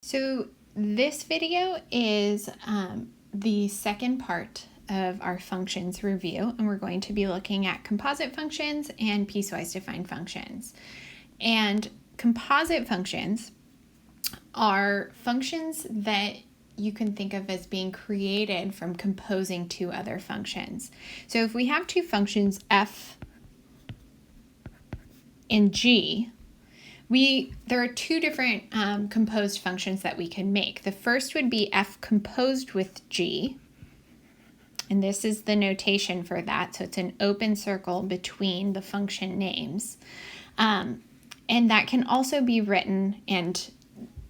So this video is the second part of our functions review, and we're going to be looking at composite functions and piecewise defined functions. And composite functions are functions that you can think of as being created from composing two other functions. So if we have two functions, f and g, there are two different composed functions that we can make. The first would be f composed with g, and this is the notation for that. So it's an open circle between the function names. And that can also be written, and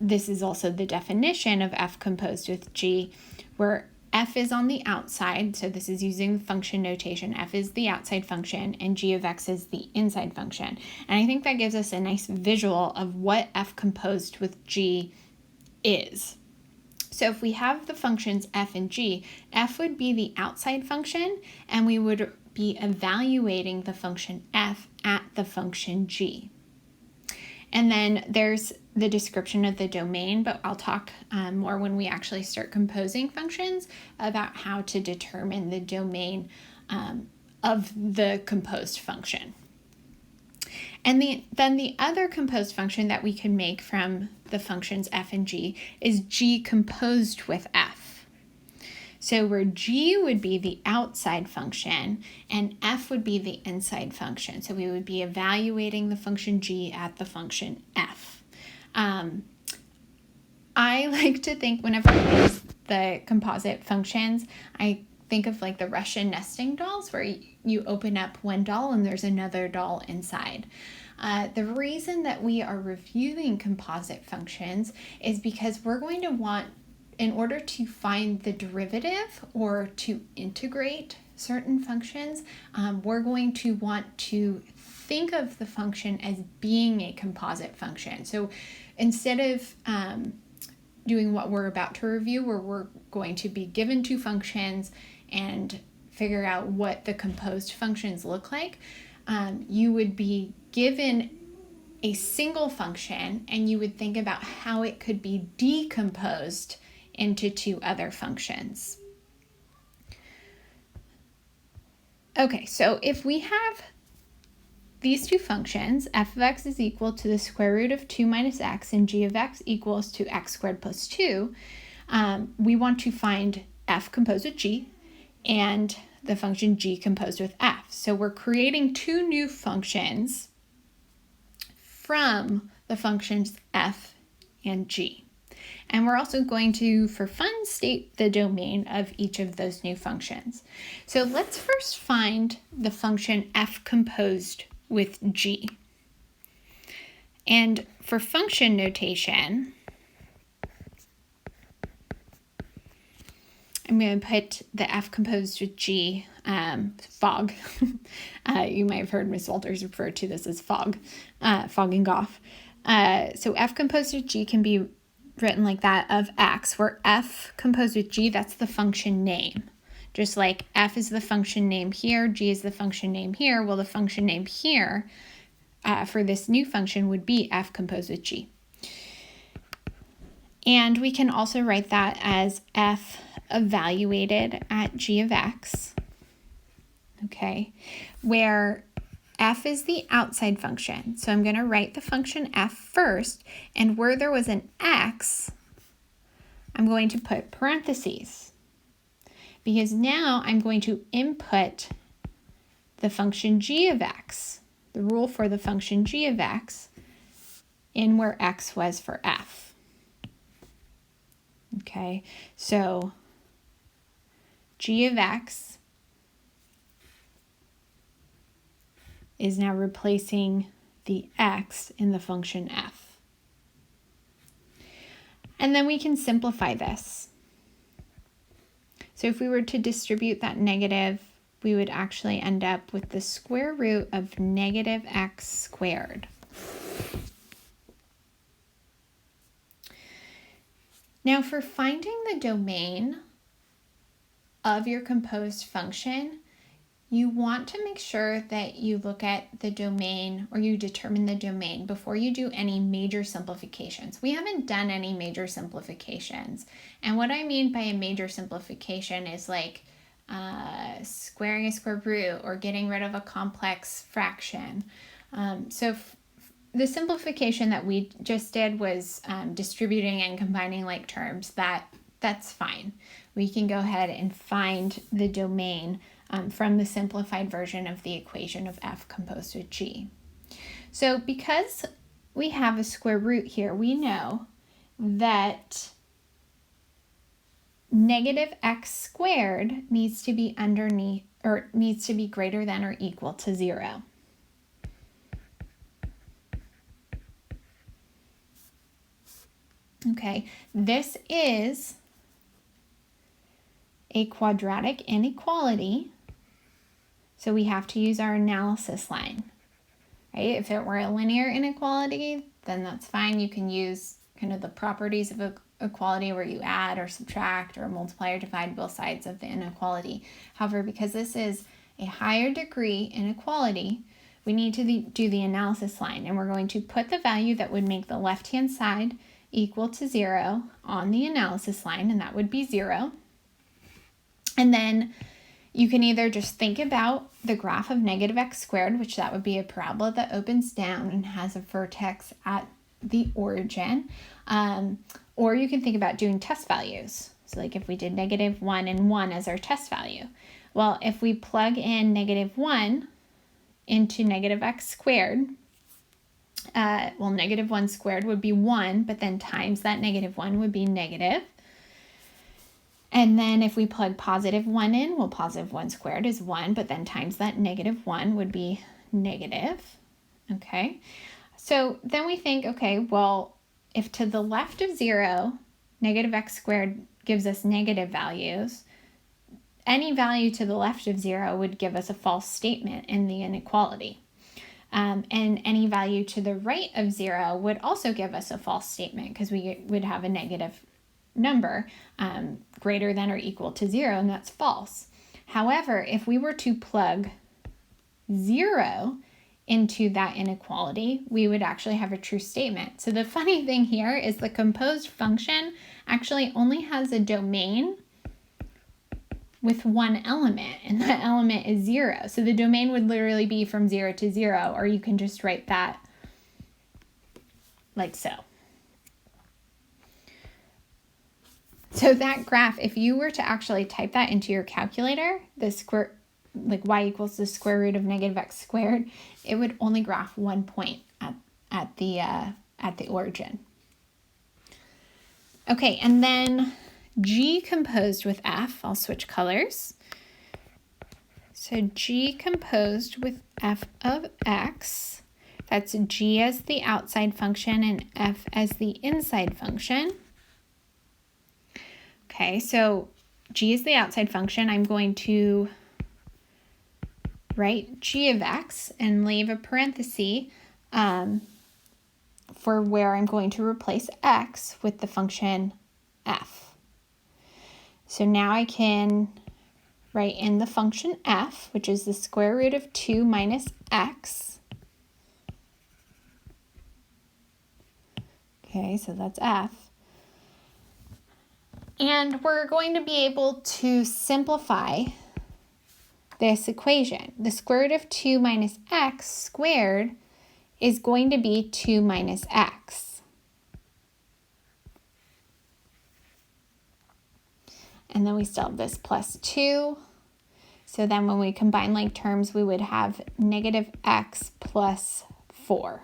this is also the definition of f composed with g, where f is on the outside, so this is using the function notation. F is the outside function and g of x is the inside function. And I think that gives us a nice visual of what f composed with g is. So if we have the functions f and g, f would be the outside function, and we would be evaluating the function f at the function g. And then there's the description of the domain, but I'll talk more when we actually start composing functions about how to determine the domain of the composed function. And then the other composed function that we can make from the functions f and g is g composed with f. So where g would be the outside function and f would be the inside function. So we would be evaluating the function g at the function f. I like to think whenever I use the composite functions, I think of like the Russian nesting dolls where you open up one doll and there's another doll inside. The reason that we are reviewing composite functions is because we're going to want, in order to find the derivative or to integrate certain functions, we're going to want to think of the function as being a composite function. So instead of doing what we're about to review, where we're going to be given two functions and figure out what the composed functions look like, you would be given a single function and you would think about how it could be decomposed into two other functions. Okay, so if we have these two functions, f of x is equal to the square root of 2 minus x and g of x equals to x squared plus 2, we want to find f composed with g and the function g composed with f. So we're creating two new functions from the functions f and g. And we're also going to, for fun, state the domain of each of those new functions. So let's first find the function f composed with g. And for function notation, I'm going to put the f composed with g, fog. You might have heard Miss Walters refer to this as fog, fogging off. So f composed with g can be written like that of x, where f composed with g, that's the function name. Just like f is the function name here, g is the function name here, well, the function name here for this new function would be f composed with g. And we can also write that as f evaluated at g of x, okay, where f is the outside function. So I'm going to write the function f first, and where there was an x, I'm going to put parentheses, because now I'm going to input the function g of x, the rule for the function g of x, in where x was for f. Okay, so g of x is now replacing the x in the function f. And then we can simplify this. So if we were to distribute that negative, we would actually end up with the square root of negative x squared. Now for finding the domain of your composed function, you want to make sure that you look at the domain, or you determine the domain before you do any major simplifications. We haven't done any major simplifications. And what I mean by a major simplification is like squaring a square root or getting rid of a complex fraction. The simplification that we just did was distributing and combining like terms. That's fine. We can go ahead and find the domain from the simplified version of the equation of f composed with g. So because we have a square root here, we know that negative x squared needs to be underneath, or needs to be greater than or equal to 0. Okay, this is a quadratic inequality, so we have to use our analysis line, right? If it were a linear inequality, then that's fine. You can use kind of the properties of equality where you add or subtract or multiply or divide both sides of the inequality. However, because this is a higher degree inequality, we need to do the analysis line, and we're going to put the value that would make the left-hand side equal to 0 on the analysis line, and that would be 0. And then you can either just think about the graph of negative x squared, which that would be a parabola that opens down and has a vertex at the origin, or you can think about doing test values. So like if we did negative 1 and 1 as our test value. Well, if we plug in negative 1 into negative x squared, negative 1 squared would be 1, but then times that negative 1 would be negative. And then if we plug positive 1 in, well, positive 1 squared is 1, but then times that negative 1 would be negative. Okay, so then we think, okay, well, if to the left of 0, negative x squared gives us negative values, any value to the left of 0 would give us a false statement in the inequality. And any value to the right of 0 would also give us a false statement, because we would have a negative number greater than or equal to 0, and that's false. However, if we were to plug 0 into that inequality, we would actually have a true statement. So the funny thing here is the composed function actually only has a domain with one element, and that element is 0. So the domain would literally be from 0 to 0, or you can just write that like so. So that graph, if you were to actually type that into your calculator, the square, like y equals the square root of negative x squared, it would only graph 1 point at the origin. Okay, and then g composed with f, I'll switch colors. So g composed with f of x, that's g as the outside function and f as the inside function. Okay, so g is the outside function. I'm going to write g of x and leave a parenthesis for where I'm going to replace x with the function f. So now I can write in the function f, which is the square root of 2 minus x. Okay, so that's f. And we're going to be able to simplify this equation. The square root of 2 minus x squared is going to be 2 minus x. And then we still have this plus 2. So then when we combine like terms, we would have negative x plus 4.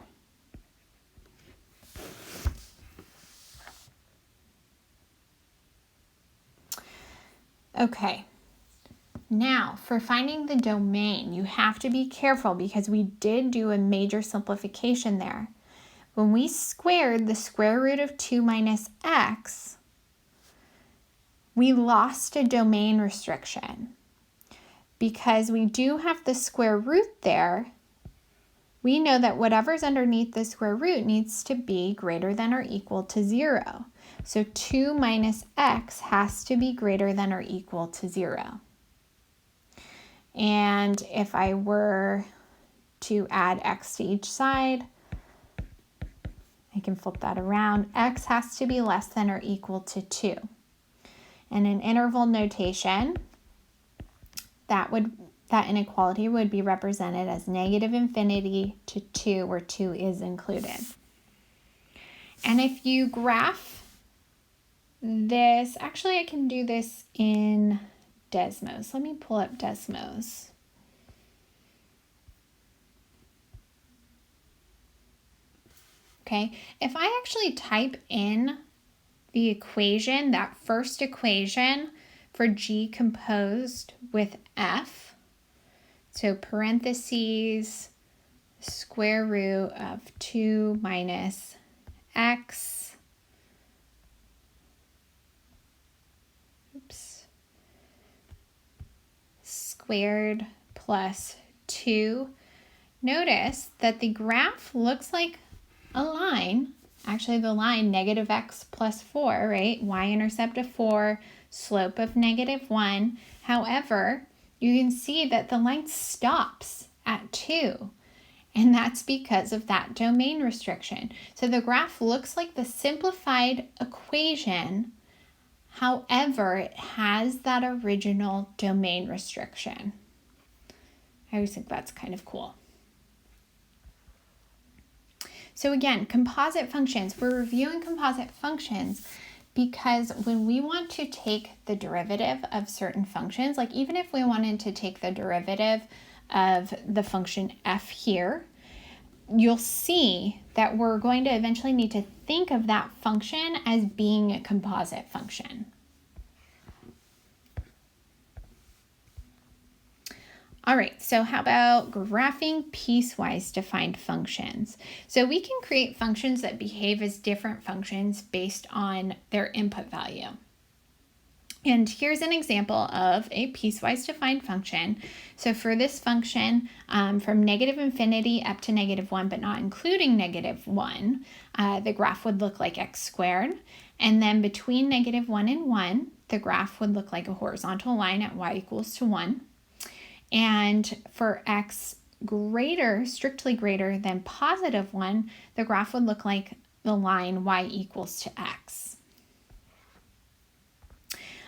Okay, now for finding the domain, you have to be careful because we did do a major simplification there. When we squared the square root of 2 minus x, we lost a domain restriction. Because we do have the square root there, we know that whatever's underneath the square root needs to be greater than or equal to 0. So 2 minus x has to be greater than or equal to 0. And if I were to add x to each side, I can flip that around. X has to be less than or equal to 2. And in interval notation, that inequality would be represented as negative infinity to 2, where 2 is included. And if you graph this, actually I can do this in Desmos. Let me pull up Desmos. Okay, if I actually type in the equation, that first equation for G composed with F, so parentheses, square root of 2 minus x, squared plus 2, notice that the graph looks like a line. Actually, the line negative x plus 4, right? Y-intercept of 4, slope of negative 1. However, you can see that the line stops at 2. And that's because of that domain restriction. So the graph looks like the simplified equation. However, it has that original domain restriction. I always think that's kind of cool. So again, composite functions. We're reviewing composite functions because when we want to take the derivative of certain functions, like even if we wanted to take the derivative of the function f here, you'll see that we're going to eventually need to think of that function as being a composite function. All right, so how about graphing piecewise defined functions? So we can create functions that behave as different functions based on their input value. And here's an example of a piecewise defined function. So for this function, from negative infinity up to negative 1, but not including negative 1, the graph would look like x squared. And then between negative 1 and 1, the graph would look like a horizontal line at y equals to 1. And for x greater, strictly greater than positive 1, the graph would look like the line y equals to x.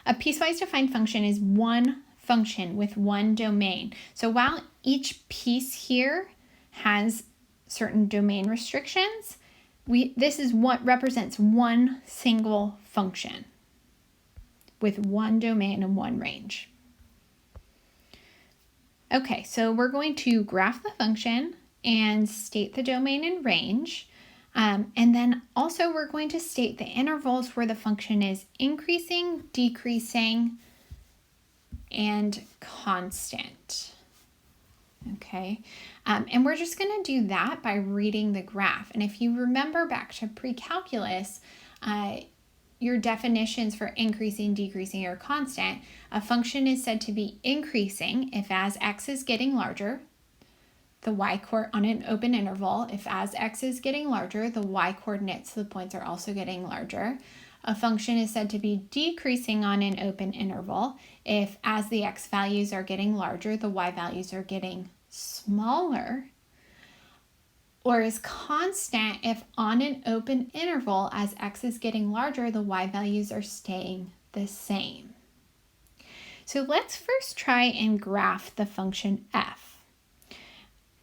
A piecewise defined function is one function with one domain. So while each piece here has certain domain restrictions, this is what represents one single function with one domain and one range. Okay, so we're going to graph the function and state the domain and range. And then also we're going to state the intervals where the function is increasing, decreasing, and constant. Okay, and we're just going to do that by reading the graph. And if you remember back to pre-calculus, your definitions for increasing, decreasing, or constant, a function is said to be increasing if as x is getting larger, the y-coordinate on an open interval, if as x is getting larger, the y-coordinates, the points are also getting larger. A function is said to be decreasing on an open interval if as the x values are getting larger, the y values are getting smaller. Or is constant if on an open interval, as x is getting larger, the y values are staying the same. So let's first try and graph the function f.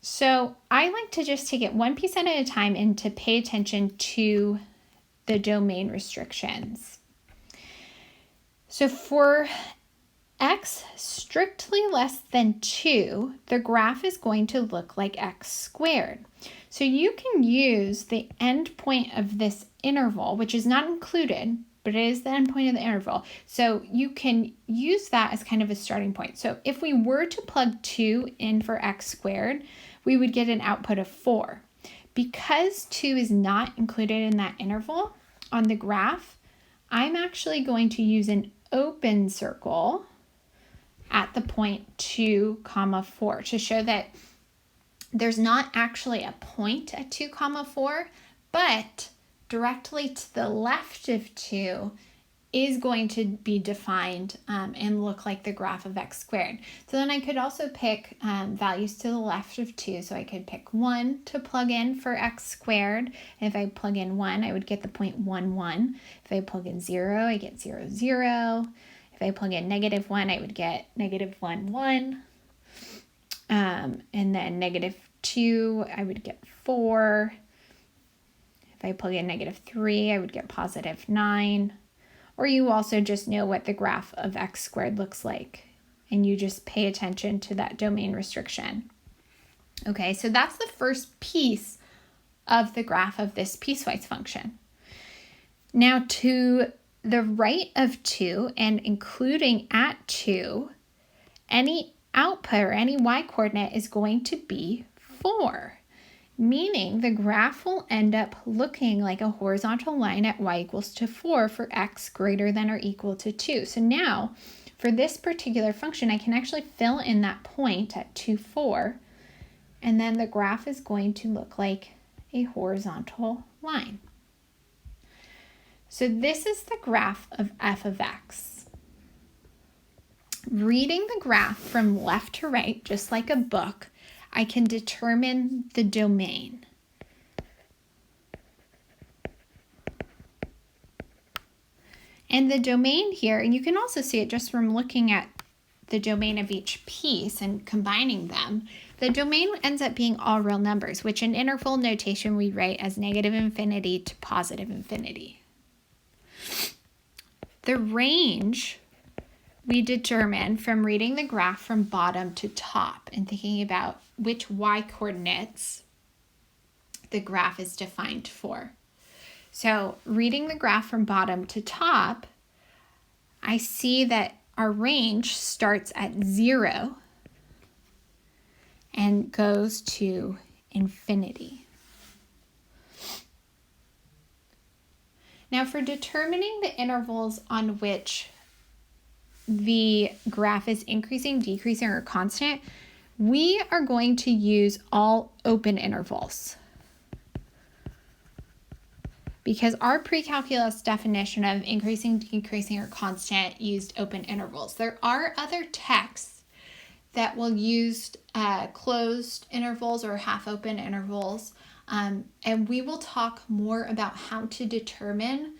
So I like to just take it one piece at a time and to pay attention to the domain restrictions. So for x strictly less than 2, the graph is going to look like x squared. So you can use the endpoint of this interval, which is not included, but it is the endpoint of the interval. So you can use that as kind of a starting point. So if we were to plug 2 in for x squared, we would get an output of 4. Because 2 is not included in that interval on the graph, I'm actually going to use an open circle at the point 2, 4 to show that there's not actually a point at 2, 4, but directly to the left of 2 is going to be defined and look like the graph of x squared. So then I could also pick values to the left of 2. So I could pick 1 to plug in for x squared. And if I plug in 1, I would get the point 1, 1. If I plug in 0, I get 0, 0. If I plug in negative 1, I would get negative 1, 1. And then negative 2, I would get 4. If I plug in negative 3, I would get positive 9. Or you also just know what the graph of x squared looks like, and you just pay attention to that domain restriction. Okay, so that's the first piece of the graph of this piecewise function. Now to the right of 2, and including at 2, any output or any y-coordinate is going to be 4. Meaning the graph will end up looking like a horizontal line at y equals to 4 for x greater than or equal to 2. So now, for this particular function, I can actually fill in that point at 2, 4, and then the graph is going to look like a horizontal line. So this is the graph of f of x. Reading the graph from left to right, just like a book, I can determine the domain. And the domain here, and you can also see it just from looking at the domain of each piece and combining them, the domain ends up being all real numbers, which in interval notation we write as negative infinity to positive infinity. The range we determine from reading the graph from bottom to top and thinking about which y-coordinates the graph is defined for. So reading the graph from bottom to top, I see that our range starts at 0 and goes to infinity. Now for determining the intervals on which the graph is increasing, decreasing, or constant, we are going to use all open intervals. Because our pre-calculus definition of increasing, decreasing, or constant used open intervals. There are other texts that will use closed intervals or half-open intervals, and we will talk more about how to determine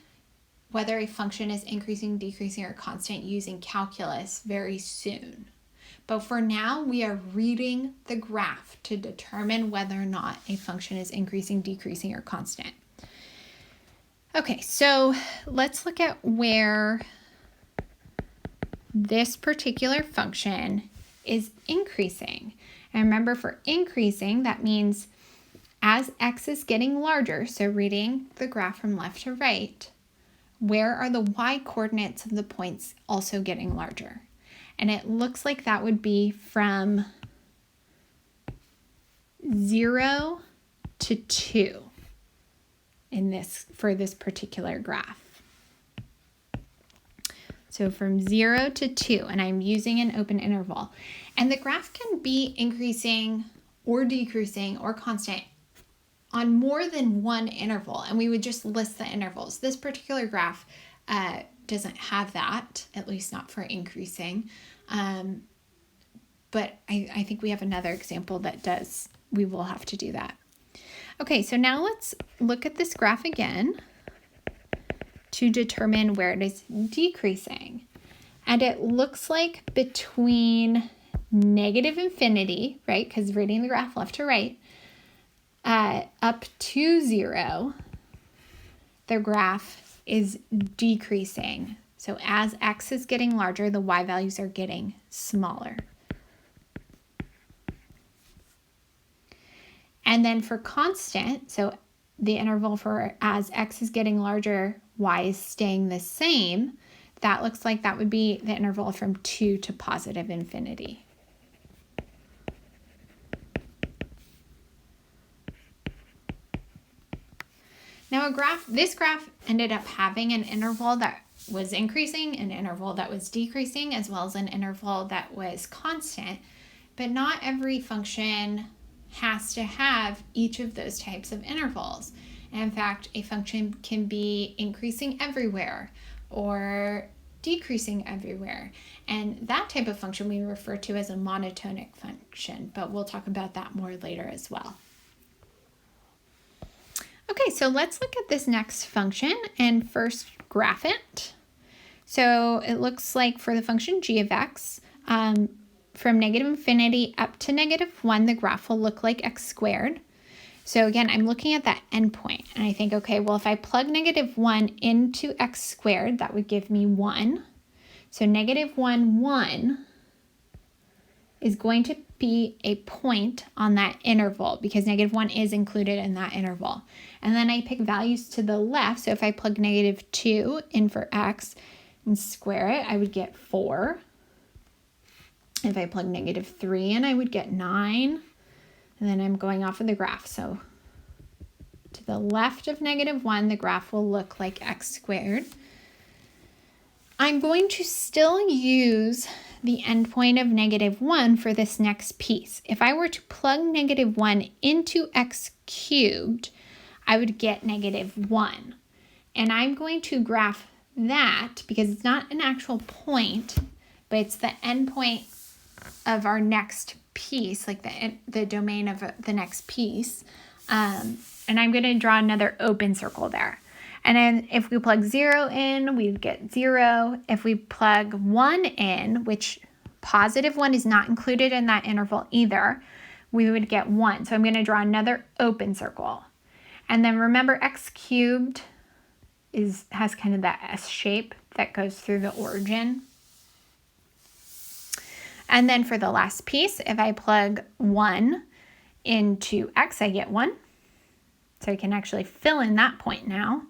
whether a function is increasing, decreasing, or constant using calculus very soon. But for now, we are reading the graph to determine whether or not a function is increasing, decreasing, or constant. Okay, so let's look at where this particular function is increasing. And remember, for increasing, that means as x is getting larger, so reading the graph from left to right, where are the y-coordinates of the points also getting larger? And it looks like that would be from 0 to 2 for this particular graph. So from 0 to 2, and I'm using an open interval. And the graph can be increasing or decreasing or constant on more than one interval, and we would just list the intervals. This particular graph doesn't have that, at least not for increasing, but I think we have another example that does. We will have to do that. Okay, so now let's look at this graph again to determine where it is decreasing. And it looks like between negative infinity, right, because reading the graph left to right, up to 0, the graph is decreasing. So as x is getting larger, the y values are getting smaller. And then for constant, so the interval for as x is getting larger, y is staying the same, that looks like that would be the interval from 2 to positive infinity. Now this graph ended up having an interval that was increasing, an interval that was decreasing, as well as an interval that was constant, but not every function has to have each of those types of intervals. And in fact, a function can be increasing everywhere, or decreasing everywhere. And that type of function we refer to as a monotonic function, but we'll talk about that more later as well. Okay, so let's look at this next function and first graph it. So it looks like for the function g of x, from negative infinity up to -1, the graph will look like x squared. So again, I'm looking at that endpoint, and I think, okay, well, if I plug -1 into x squared, that would give me 1. So -1, 1 is going to be a point on that interval because -1 is included in that interval. And then I pick values to the left. So if I plug -2 in for x and square it, I would get 4. If I plug -3 in, I would get 9. And then I'm going off of the graph. So to the left of -1, the graph will look like x squared. I'm going to still use the endpoint of -1 for this next piece. If I were to plug -1 into x cubed, I would get -1. And I'm going to graph that because it's not an actual point, but it's the endpoint of our next piece, like the domain of the next piece. And I'm going to draw another open circle there. And then if we plug 0 in, we'd get 0. If we plug 1 in, which +1 is not included in that interval either, we would get 1. So I'm going to draw another open circle. And then remember, x cubed has kind of that S shape that goes through the origin. And then for the last piece, if I plug 1 into x, I get 1. So I can actually fill in that point now.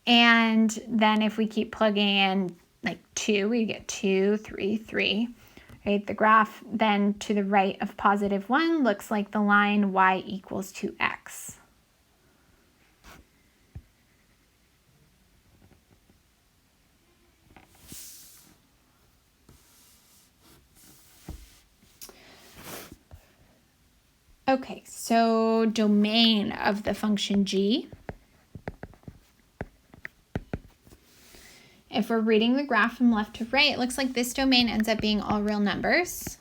And then if we keep plugging in like 2, we get 2, 3, 3. Right? The graph then to the right of +1 looks like the line y equals 2x. Okay, so domain of the function g. If we're reading the graph from left to right, it looks like this domain ends up being all real numbers.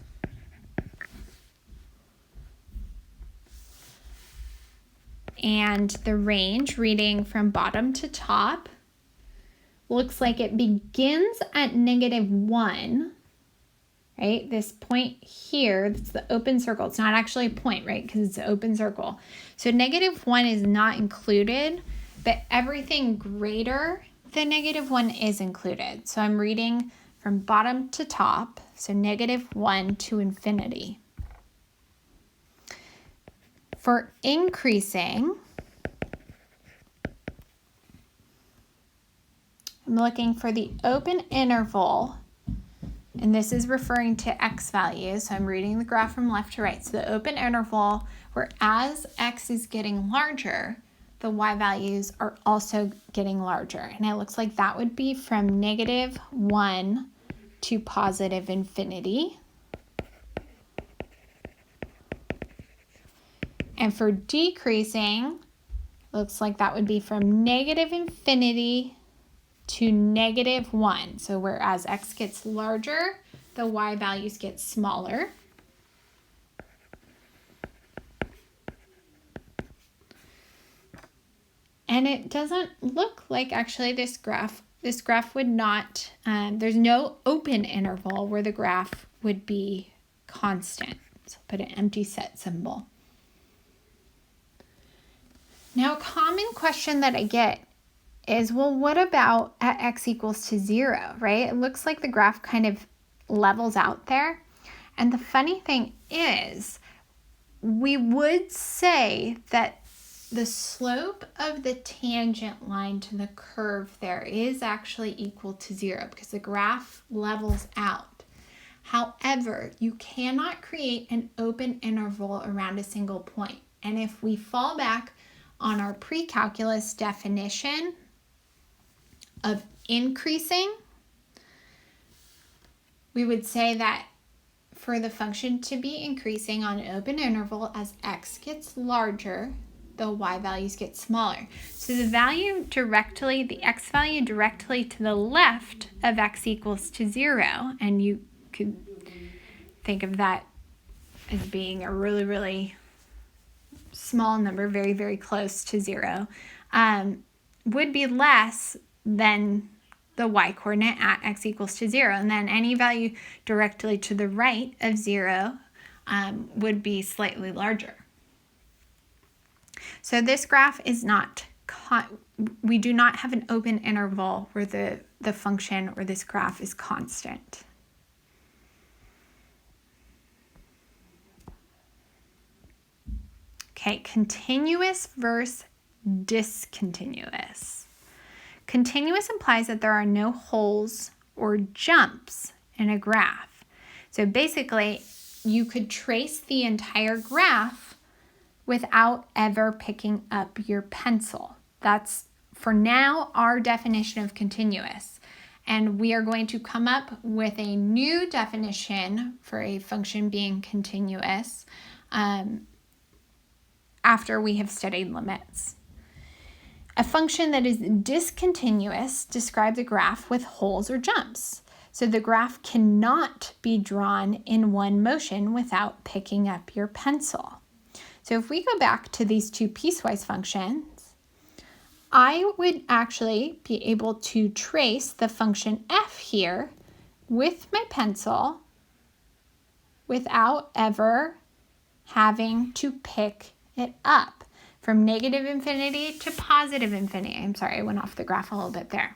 And the range, reading from bottom to top, looks like it begins at -1, right? This point here, that's the open circle. It's not actually a point, right? Because it's an open circle. So -1 is not included, but everything greater than -1 is included. So I'm reading from bottom to top, so -1 to infinity. For increasing, I'm looking for the open interval, and this is referring to x values. So I'm reading the graph from left to right. So the open interval where as x is getting larger, the y values are also getting larger. And it looks like that would be from -1 to +infinity. And for decreasing, looks like that would be from -infinity to -1. So whereas x gets larger, the y values get smaller. And it doesn't look like actually this graph would not, there's no open interval where the graph would be constant. So put an empty set symbol. Now, a common question that I get is, well, what about at x equals to 0, right? It looks like the graph kind of levels out there. And the funny thing is, we would say that the slope of the tangent line to the curve there is actually equal to 0 because the graph levels out. However, you cannot create an open interval around a single point. And if we fall back on our pre-calculus definition of increasing, we would say that for the function to be increasing on an open interval as x gets larger, the y values get smaller. So the x value directly to the left of x equals to 0, and you could think of that as being a really, really small number, very, very close to 0, would be less than the y-coordinate at x equals to 0. And then any value directly to the right of 0 would be slightly larger. So this graph is not, we do not have an open interval where the function or this graph is constant. Okay, continuous versus discontinuous. Continuous implies that there are no holes or jumps in a graph. So basically, you could trace the entire graph without ever picking up your pencil. That's, for now, our definition of continuous. And we are going to come up with a new definition for a function being continuous after we have studied limits. A function that is discontinuous describes a graph with holes or jumps. So the graph cannot be drawn in one motion without picking up your pencil. So if we go back to these two piecewise functions, I would actually be able to trace the function f here with my pencil without ever having to pick it up from negative infinity to positive infinity. I'm sorry, I went off the graph a little bit there.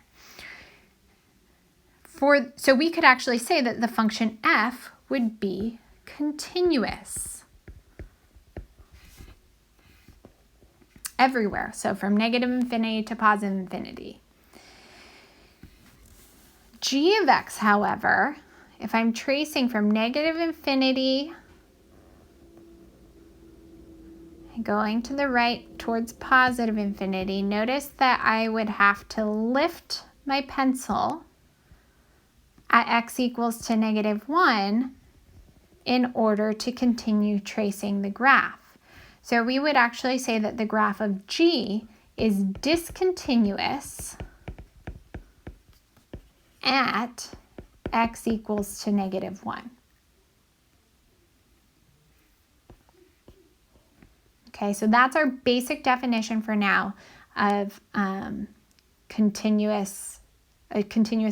So we could actually say that the function f would be continuous everywhere. So from negative infinity to positive infinity. G of x, however, if I'm tracing from negative infinity and going to the right towards positive infinity, notice that I would have to lift my pencil at x equals to -1 in order to continue tracing the graph. So we would actually say that the graph of G is discontinuous at x equals to -1. Okay, so that's our basic definition for now of a continuous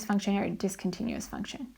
function or a discontinuous function.